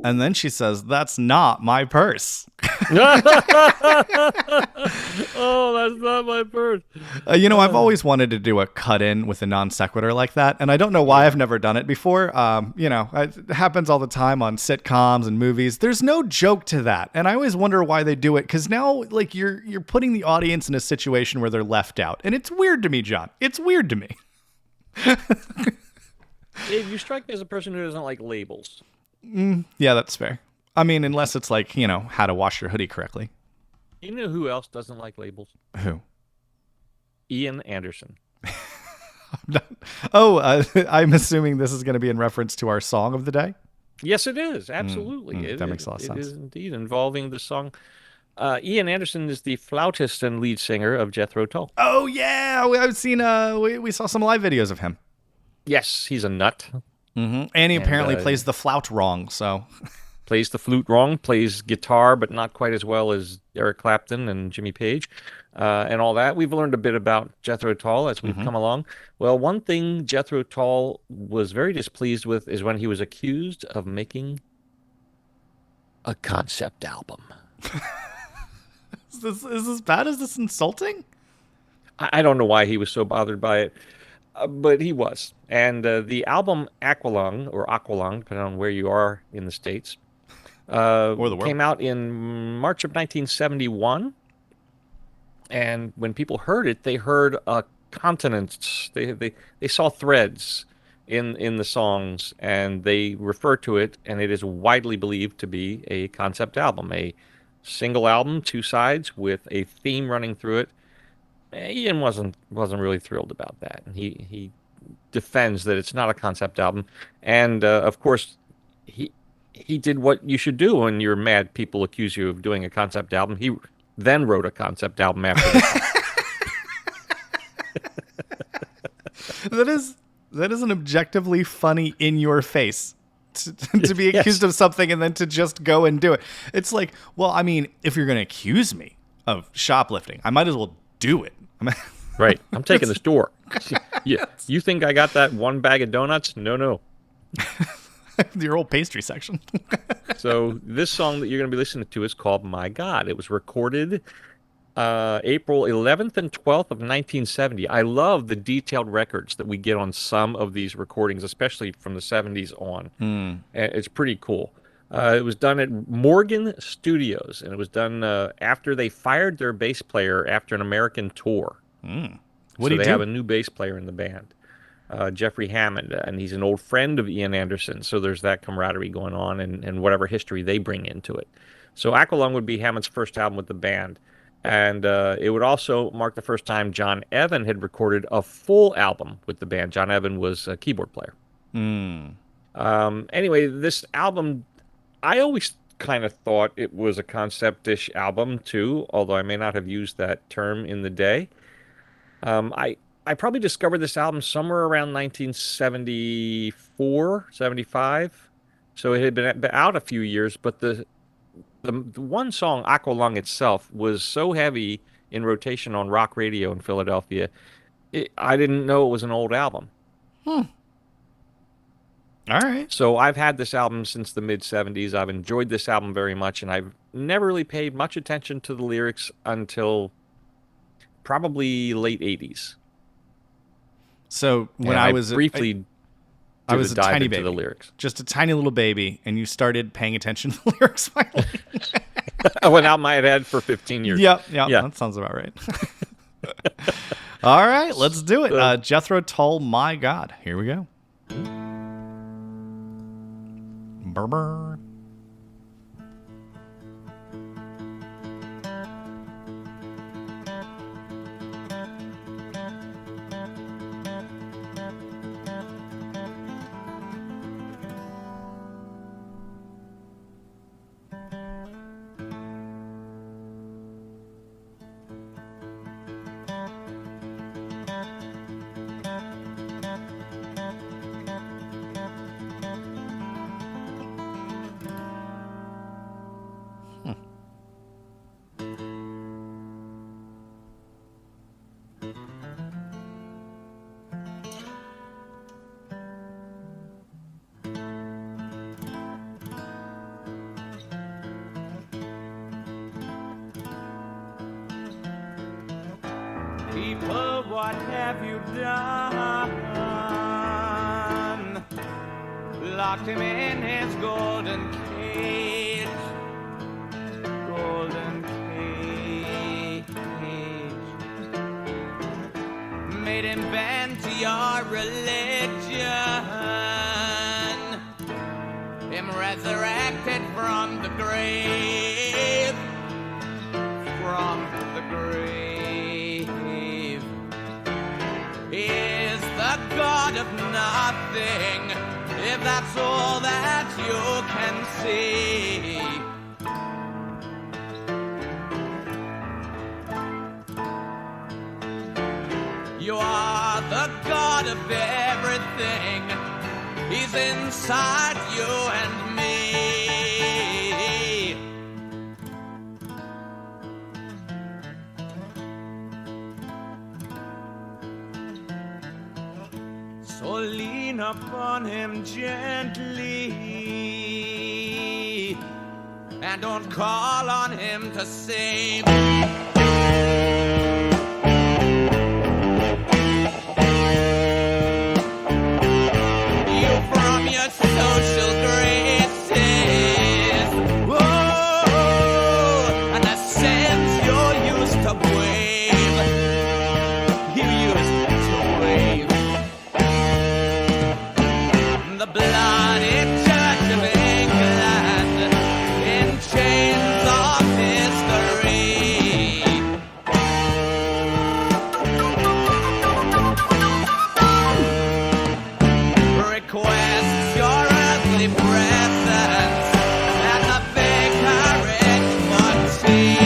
And then she says, "That's not my purse." Oh, that's not my purse. I've always wanted to do a cut-in with a non sequitur like that, and I don't know why I've never done it before. It happens all the time on sitcoms and movies. There's no joke to that, and I always wonder why they do it. Because now, like, you're putting the audience in a situation where they're left out, and it's weird to me, John. It's weird to me. Dave, you strike me as a person who doesn't like labels. Yeah, that's fair. I mean, unless it's like, how to wash your hoodie correctly. You know who else doesn't like labels? Who? Ian Anderson. I'm assuming this is going to be in reference to our song of the day. Yes, it is. Absolutely. That makes a lot of sense. It is indeed involving the song. Ian Anderson is the flautist and lead singer of Jethro Tull. Oh, yeah. I've seen, we saw some live videos of him. Yes, he's a nut. Mm-hmm. And he apparently plays the flout wrong, so... Plays the flute wrong, plays guitar, but not quite as well as Eric Clapton and Jimmy Page, and all that. We've learned a bit about Jethro Tull as we've come along. Well, one thing Jethro Tull was very displeased with is when he was accused of making a concept album. Is this bad? Is this insulting? I don't know why he was so bothered by it, but he was. And the album Aqualung, or Aqualung, depending on where you are in the States, Or the world. came out in March of 1971. And when people heard it, they heard continents. They saw threads in the songs, and they refer to it, and it is widely believed to be a concept album, a single album, two sides with a theme running through it. Ian wasn't really thrilled about that. And he defends that it's not a concept album, and of course he did what you should do when you're mad people accuse you of doing a concept album. He then wrote a concept album after that. That is an objectively funny in your face to be accused of something and then to just go and do it. It's like, well, I mean, if you're going to accuse me of shoplifting, I might as well do it. Right. I'm taking the store. Yeah. You think I got that one bag of donuts? No. Your old pastry section. So this song that you're going to be listening to is called My God. It was recorded April 11th and 12th of 1970. I love the detailed records that we get on some of these recordings, especially from the 70s on. It's pretty cool. It was done at Morgan Studios, and it was done after they fired their bass player after an American tour. What So do they have a new bass player in the band, Jeffrey Hammond, and he's an old friend of Ian Anderson. So there's that camaraderie going on, and whatever history they bring into it. So Aqualung would be Hammond's first album with the band. And it would also mark the first time John Evan had recorded a full album with the band. John Evan was a keyboard player. Anyway, this album, I always kind of thought it was a concept-ish album too, although I may not have used that term in the day. I probably discovered this album somewhere around 1974, 75. So it had been out a few years, but the one song, Aqualung itself, was so heavy in rotation on rock radio in Philadelphia, I didn't know it was an old album. All right. So I've had this album since the mid-70s. I've enjoyed this album very much, and I've never really paid much attention to the lyrics until probably late 80s. So when And I was briefly I was a dive tiny into baby, the lyrics. just a tiny little baby, and you started paying attention to the lyrics finally. An album I had had for 15 years. Yep, Yeah. that sounds about right. All right, let's do it. Jethro Tull, My God. Here we go. Burr. People, what have you done? Locked him in his golden cage. Golden cage. Made him bend to your religion. Him resurrected from the grave. From the grave. He is the God of nothing, if that's all that you can see. You are the God of everything. He's inside you and me. So lean upon him gently and don't call on him to save. From your social graces, whoa, and the sins you used to wave, you used to wave. The bloody Church of England in chains of history. Requests your earthly presence at the vicarage for tea.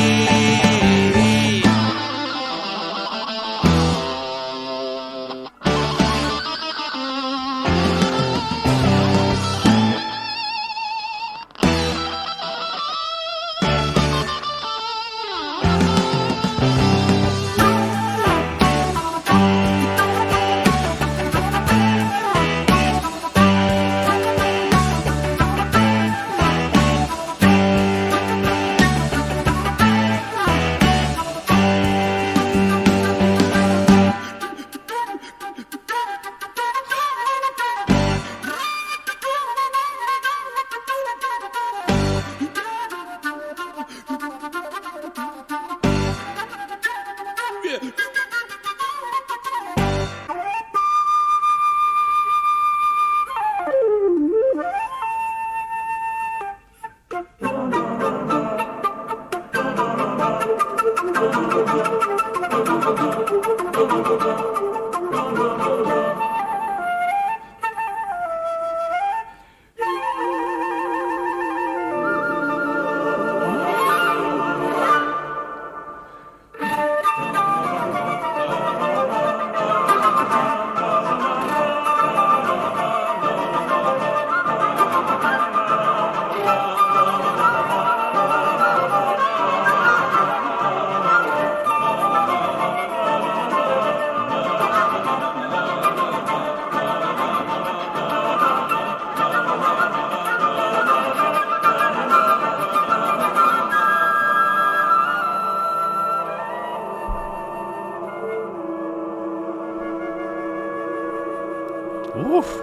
Oof.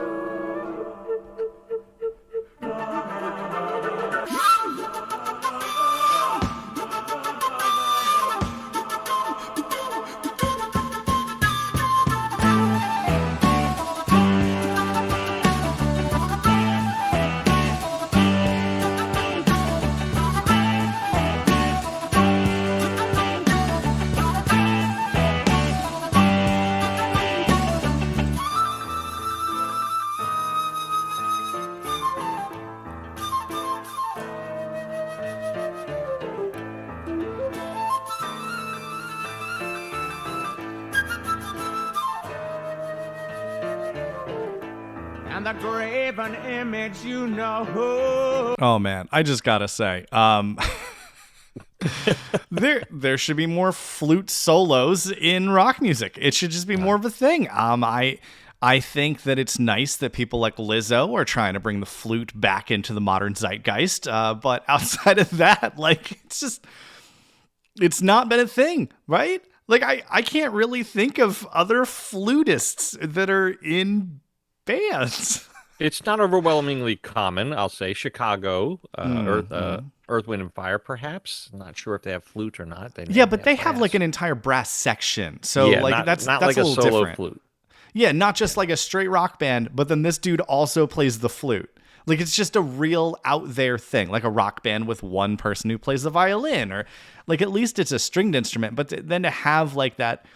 And the graven image, you know who. Oh man, I just gotta say, there should be more flute solos in rock music. It should just be more of a thing. I think that it's nice that people like Lizzo are trying to bring the flute back into the modern zeitgeist. But outside of that, like, it's not been a thing, right? Like I can't really think of other flutists that are in bands. It's not overwhelmingly common, I'll say. Chicago, Mhm. Earth, Wind, and Fire, perhaps. I'm not sure if they have flute or not. They Yeah, may but have they have like brass. an entire brass section. So Yeah, like not that's like a a little solo different. flute. Yeah, not just like a straight rock band, but then this dude also plays the flute. Like it's just a real out there thing, like a rock band with one person who plays the violin, or like at least it's a stringed instrument. But then to have like that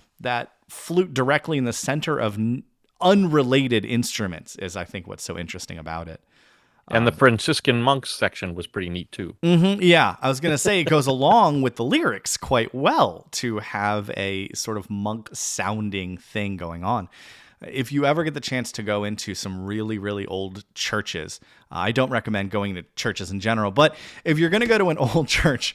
flute directly in the center of unrelated instruments is, I think, what's so interesting about it. And the Franciscan monks section was pretty neat too. Yeah, I was gonna say it goes along with the lyrics quite well to have a sort of monk sounding thing going on. If you ever get the chance to go into some really, really old churches, I don't recommend going to churches in general, but if you're going to go to an old church,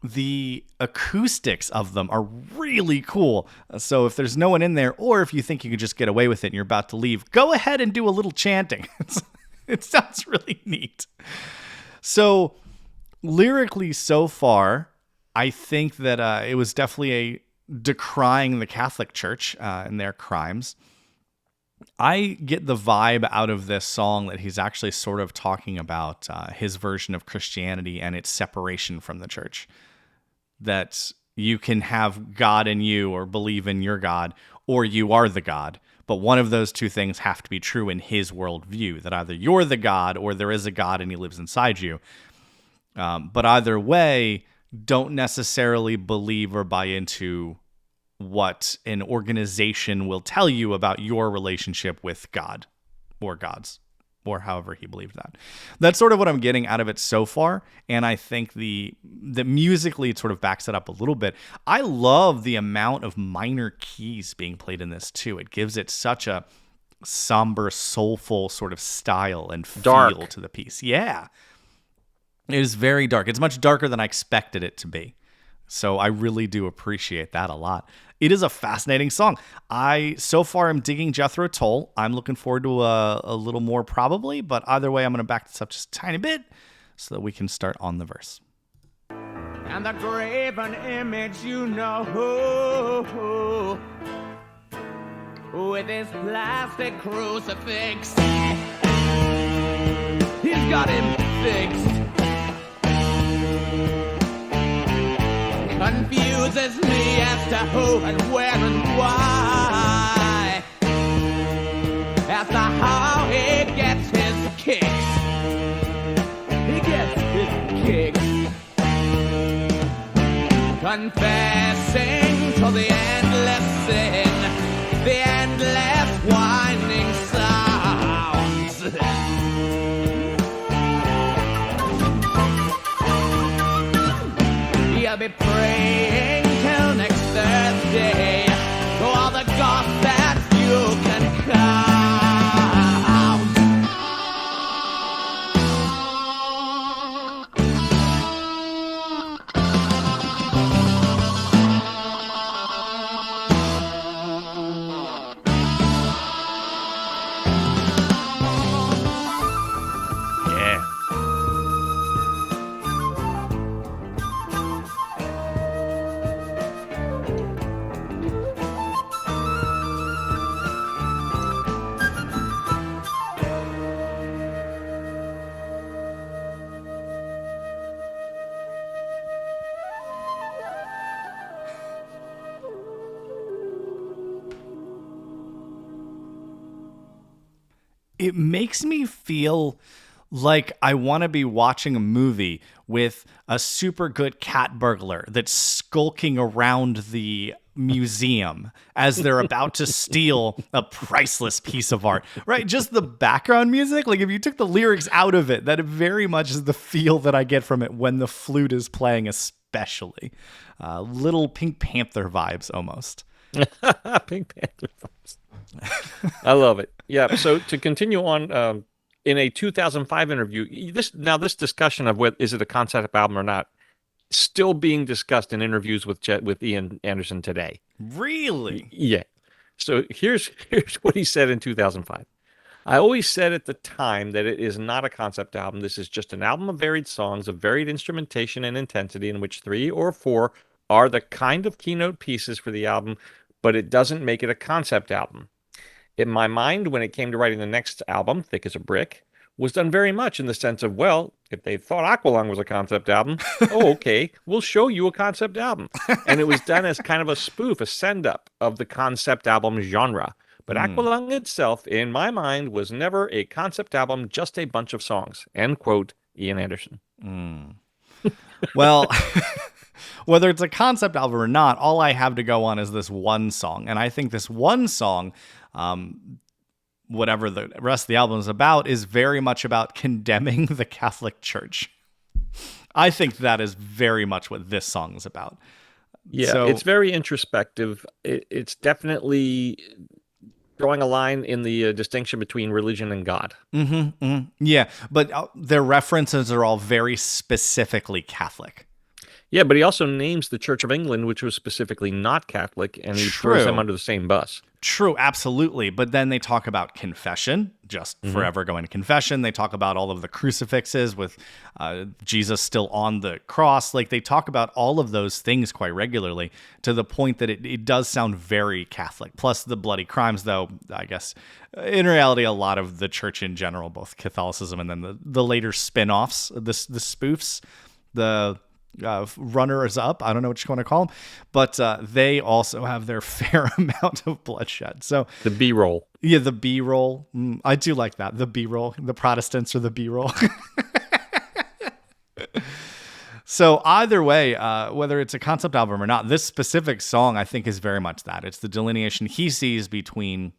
the acoustics of them are really cool. So if there's no one in there, or if you think you could just get away with it and you're about to leave, go ahead and do a little chanting. It sounds really neat. So lyrically, so far, I think that it was definitely a decrying the Catholic Church and their crimes. I get the vibe out of this song that he's actually sort of talking about his version of Christianity and its separation from the church. That you can have God in you or believe in your God, or you are the God. But one of those two things have to be true in his worldview, that either you're the God or there is a God and he lives inside you. But either way, don't necessarily believe or buy into what an organization will tell you about your relationship with God or gods, or however he believed that. That's sort of what I'm getting out of it so far, and I think the musically it sort of backs it up a little bit. I love the amount of minor keys being played in this too. It gives it such a somber, soulful sort of style and feel Dark. to the piece. Yeah. It is very dark. It's much darker than I expected it to be. So I really do appreciate that a lot. It is a fascinating song. So far am digging Jethro Tull. I'm looking forward to a little more probably, but either way, I'm going to back this up just a tiny bit so that we can start on the verse. And the graven image you know, with his plastic crucifix, he's got him fixed. Confuses me as to who and where and why, as to how he gets his kicks. He gets his kicks. Confessing to the endless sin, the endless winding sounds. You'll be praying till next Thursday for all the gods that you can count. Yeah. It makes me feel like I want to be watching a movie with a super good cat burglar that's skulking around the museum as they're about to steal a priceless piece of art, right? Just the background music. Like if you took the lyrics out of it, that very much is the feel that I get from it when the flute is playing, especially. Little Pink Panther vibes almost. Pink Panther vibes. I love it. Yeah. So to continue on, in a 2005 interview, this discussion of what is it a concept album or not, still being discussed in interviews with Ian Anderson today. Really? Yeah. So here's what he said in 2005. I always said at the time that it is not a concept album. This is just an album of varied songs, of varied instrumentation and intensity, in which 3 or 4 are the kind of keynote pieces for the album, but it doesn't make it a concept album. In my mind, when it came to writing the next album, Thick as a Brick, was done very much in the sense of, well, if they thought Aqualung was a concept album, oh, okay, we'll show you a concept album. And it was done as kind of a spoof, a send-up of the concept album genre. But Aqualung itself, in my mind, was never a concept album, just a bunch of songs. End quote, Ian Anderson. Well, whether it's a concept album or not, all I have to go on is this one song. And I think this one song, whatever the rest of the album is about, is very much about condemning the Catholic Church. I think that is very much what this song is about. Yeah, So, it's very introspective. It's definitely drawing a line in the distinction between religion and God. yeah, but their references are all very specifically Catholic. Yeah, but he also names the Church of England, which was specifically not Catholic, and he throws them under the same bus. True, absolutely. But then they talk about confession, just forever going to confession. They talk about all of the crucifixes with Jesus still on the cross. Like, they talk about all of those things quite regularly, to the point that it does sound very Catholic. Plus the bloody crimes, though, I guess, in reality, a lot of the church in general, both Catholicism and then the later spin-offs, the spoofs, the runners up, I don't know what you want to call them, but they also have their fair amount of bloodshed. So the B-roll. Yeah, the B-roll. I do like that. The B-roll. The Protestants are the B-roll. So either way, whether it's a concept album or not, this specific song, I think, is very much that. It's the delineation he sees between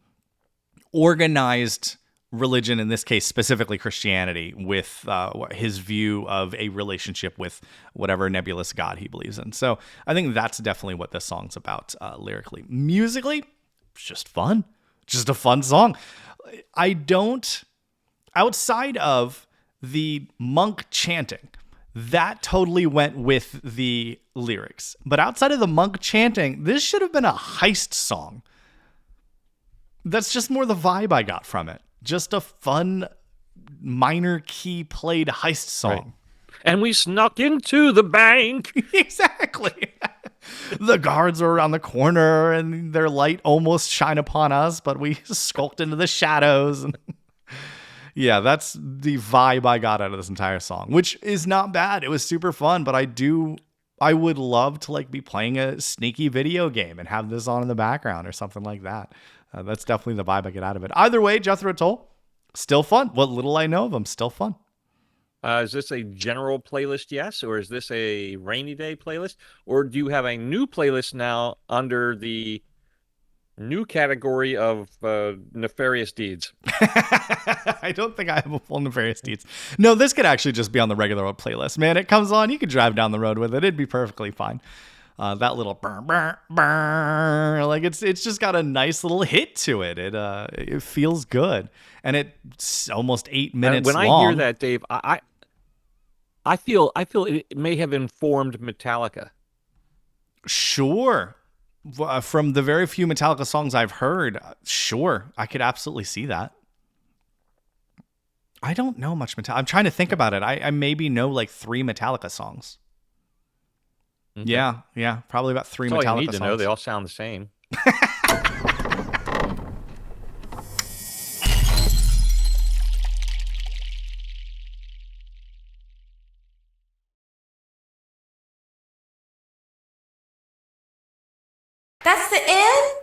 organized religion, in this case specifically Christianity, with his view of a relationship with whatever nebulous God he believes in. So I think that's definitely what this song's about lyrically. Musically, it's just fun. Just a fun song. I don't, outside of the monk chanting, that totally went with the lyrics. But outside of the monk chanting, this should have been a heist song. That's just more the vibe I got from it. Just a fun minor key played heist song. Right. And we snuck into the bank. Exactly. The guards are around the corner and their light almost shine upon us, but we skulked into the shadows. Yeah, that's the vibe I got out of this entire song, which is not bad. It was super fun, but I would love to like be playing a sneaky video game and have this on in the background or something like that. That's definitely the vibe I get out of it. Either way, Jethro Tull, still fun. What little I know of them, still fun. Is this a general playlist, yes? Or is this a rainy day playlist? Or do you have a new playlist now under the new category of nefarious deeds? I don't think I have a full nefarious deeds. No, this could actually just be on the regular old playlist. Man, it comes on, you could drive down the road with it. It'd be perfectly fine. That little burr, burr, burr, like it's just got a nice little hit to it. It feels good, and it's almost 8 minutes when long. I hear that, Dave, I feel it may have informed Metallica. Sure, from the very few Metallica songs I've heard, sure, I could absolutely see that. I don't know much Metallica. I'm trying to think about it. I maybe know like 3 Metallica songs. Okay. Yeah, probably about 3 That's Metallica all you need songs. to know. They all sound the same. That's the end?